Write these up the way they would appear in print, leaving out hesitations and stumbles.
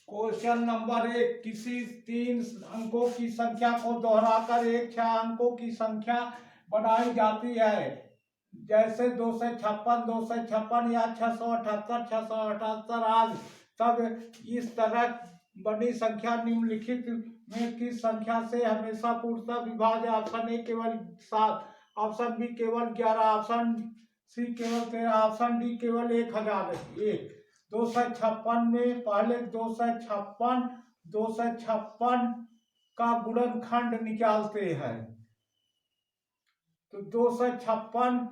Question number 1, किसी 3 अंकों की संख्या को दोहराकर एक 6 अंकों की संख्या बनाई जाती है, जैसे 256, 256 या 678, 678 आदि। तब इस तरह बड़ी संख्या निम्नलिखित में किस संख्या से हमेशा पूर्णतः विभाज्य? ऑप्शन ए केवल 7, ऑप्शन बी केवल 11, ऑप्शन सी केवल 13, ऑप्शन डी केवल 1001। 256 में पहले 256 का गुणनखंड निकालते हैं। तो 256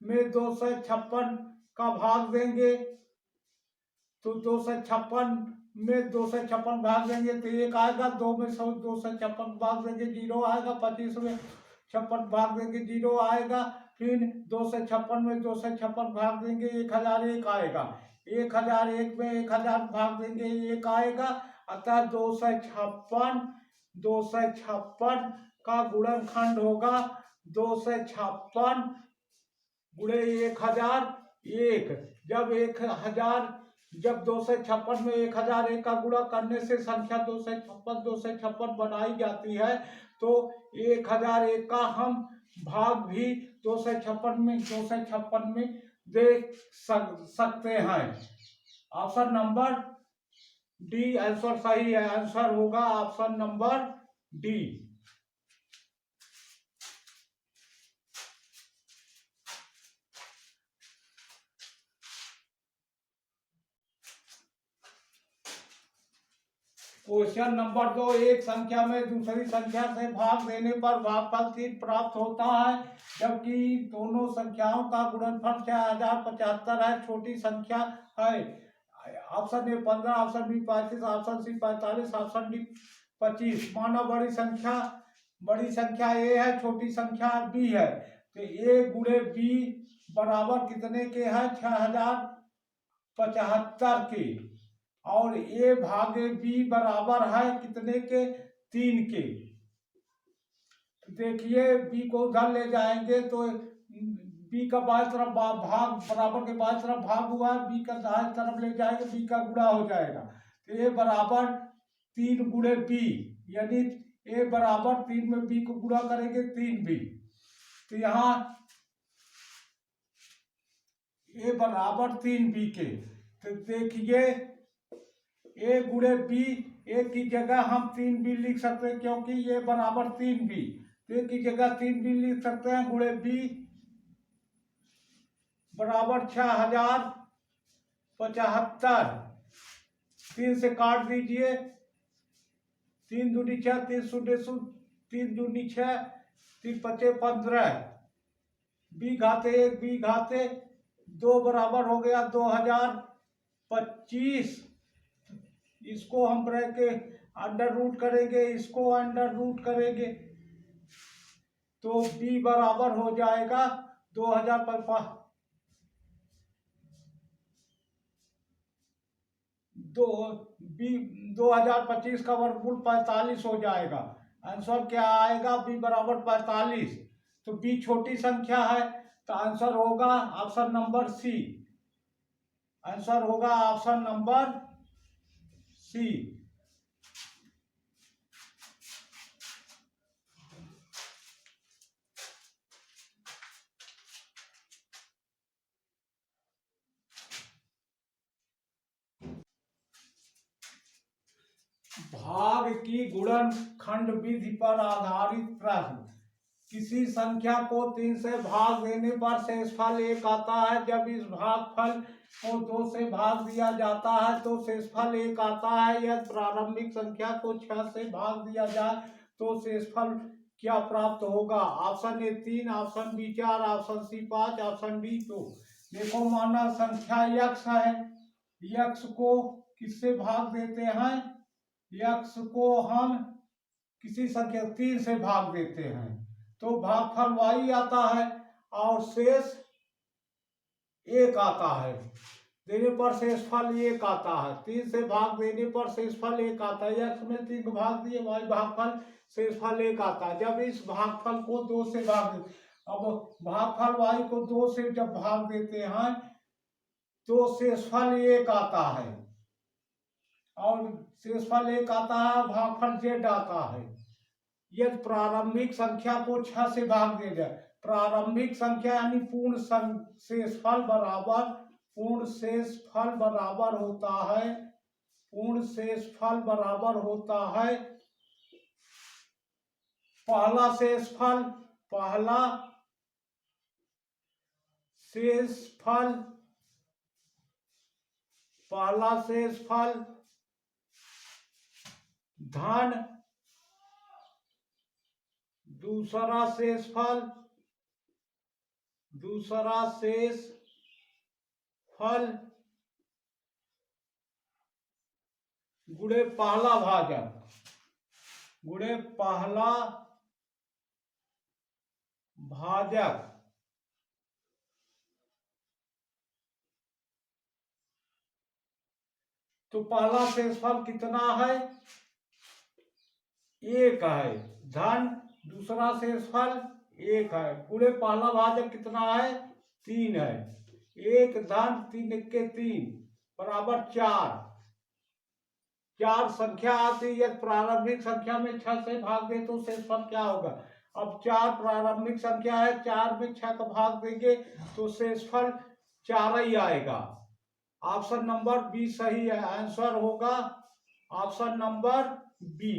में 256 का भाग देंगे, तो 256 में 256 भाग देंगे तो 1 आएगा। 2 में 256 भाग देंगे 0 आएगा। 25 में 56 भाग देंगे 0 आएगा। फिर 256 में 256 भाग देंगे 1001 आएगा। 1001 में 1000 भाग देंगे 1 आएगा। अतः 256 का गुणनखंड होगा 256 गुणे 1001। जब 256 में 1001 का गुणा करने से संख्या 256 बनाई जाती है, तो 1001 का हम भाग भी 256 में देख सकते हैं। ऑप्शन नंबर डी आंसर सही है। आंसर होगा option number D. Question number 2, एक संख्या में दूसरी संख्या से भाग देने पर भागफल 3 प्राप्त होता है, जबकि दोनों संख्याओं का गुणनफल 6075 है। छोटी संख्या है। Option A 15, option B 35, option C 45, option D 25। माना बड़ी संख्या ए है, छोटी संख्या बी है। तो ए गुणे बी बराबर कितने के है? 6075 के। और ए भागे बी बराबर है कितने के? 3 के। देखिए बी को उधर ले जाएंगे तो बी का बाएं तरफ भाग बराबर के बाएं तरफ भाग हुआ, बी का दाएं तरफ ले जाएंगे, बी का गुणा हो जाएगा। तो ए बराबर 3 गुणे बी, यानी ए बराबर 3 में बी को गुणा करेंगे 3 बी। तो यहाँ ए बराबर 3 बी के। तो देखिए ए गुणे बी, ए की जगह हम 3 बी लिख सकते हैं क्योंकि ये बराबर 3 बी। तो ए की जगह 3 बी लिख सकते हैं। गुणे बी बराबर 6075। 3 से काट दीजिए। 3 दूनी 6, 3 शून्य 3 दूनी 6, 3 पचे 15। बी घाते 1, बी घाते 2 बराबर हो गया 2025। इसको हम ब्रैकेट अंडर रूट करेंगे, इसको अंडर रूट करेंगे, तो b बराबर हो जाएगा 2025 का वर्गमूल 45 हो जाएगा। आंसर क्या आएगा? b बराबर 45। तो b छोटी संख्या है, तो आंसर होगा ऑप्शन नंबर सी। आंसर होगा ऑप्शन नंबर सी। भाग की गुणनखंड विधि पर आधारित प्रश्न। किसी संख्या को 3 से भाग देने पर शेषफल 1 आता है। जब इस भागफल को 2 से भाग दिया जाता है तो शेषफल 1 आता है। यदि प्रारंभिक संख्या को 6 से भाग दिया जाए तो शेषफल क्या प्राप्त होगा? Option A 3, option B 4, option C 5, option D 2। देखो माना संख्या यक्स है, यक्स को किससे भाग देते हैं? यक्स को हम किसी संख्या 3 से भाग देते हैं तो भागफल y आता है और शेष 1 आता है। देने पर शेषफल 1 आता है। 3 से भाग देने पर शेषफल 1 आता है। x में 3 भाग दिए, y भागफल शेषफल 1 आता है। जब इस भागफल को 2 से भाग देते, अब भागफल y को 2 से जब भाग देते हैं तो शेषफल 1 आता है, और शेषफल 1 आता है, भागफल z आता है। यदि प्रारंभिक संख्या को 6 से भाग दिया जाए, प्रारंभिक संख्या यानी शेषफल बराबर, पूर्ण शेषफल बराबर होता है, पूर्ण शेषफल बराबर होता है पहला शेषफल, पहला शेषफल, पहला शेषफल धन दूसरा शेषफल, दूसरा शेषफल गुणे पहला भाजक, गुणे पहला भाजक। तो पहला शेषफल कितना है? 1 है, धन दूसरा शेषफल 1 है, गुणे पहला भाजक कितना है? 3 है। 1 धन 3 के 3 बराबर 4। 4 संख्या आती है, यदि प्रारंभिक संख्या में 6 से भाग दे तो शेषफल क्या होगा? अब 4 प्रारंभिक संख्या है, 4 में 6 का भाग देंगे तो शेषफल 4 ही आएगा। ऑप्शन नंबर बी सही है, आंसर होगा ऑप्शन नंबर बी।